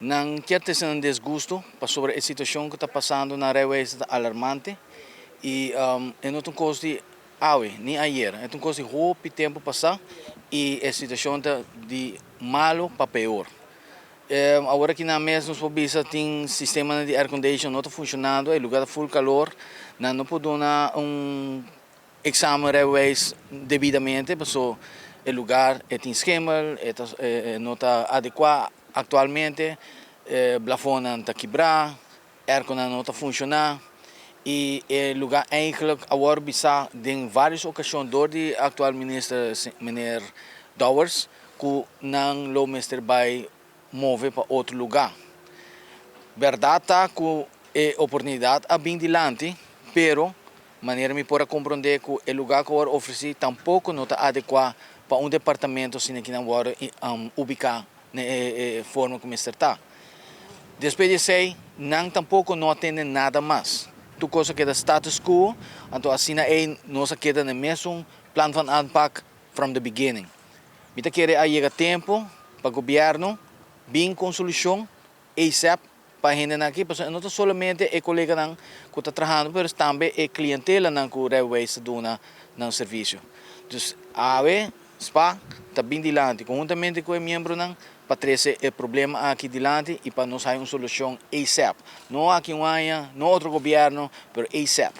Não quer ter um desgosto sobre a situação que está passando na Rijbewijs, está alarmante. E é não coisa de hoje, nem ayer, é uma coisa de roupa tempo passar e a situação está de malo para pior. Agora que na mesa nos pobisa tem sistema de ar condition não está funcionando, é lugar de full calor, não pode dar exame Rijbewijs devidamente, porque o lugar tem esquema, não está adequado atualmente, plafond está quebrado, ar não está funcionando. E o lugar eigenlijk agora bisa em várias ocasiões door de atual ministro meneer Douwers que não o minister vai mover para outro lugar. Verdade tá que é oportunidade a bem dilante, pero maneira me pode compreender que o lugar que agora oferece tampouco não está adequado para departamento sem que não agora ubicar na forma como está. Depois de sei, não tampouco não atende nada mais. Tu coisa que é status quo, então assim nós queda no mesmo plano de aanpak from the beginning. Mita quer aí tempo para o governo vir com solução ASAP para a gente aqui, porque não é somente o colega que está trabalhando, mas também a clientela que o Rijbewijs dá no serviço. Então, a SPA está bem dilante, conjuntamente com o miembro para trazer o problema aqui dilante e para nós ter uma solução ASAP. Não aqui não outro governo, mas ASAP.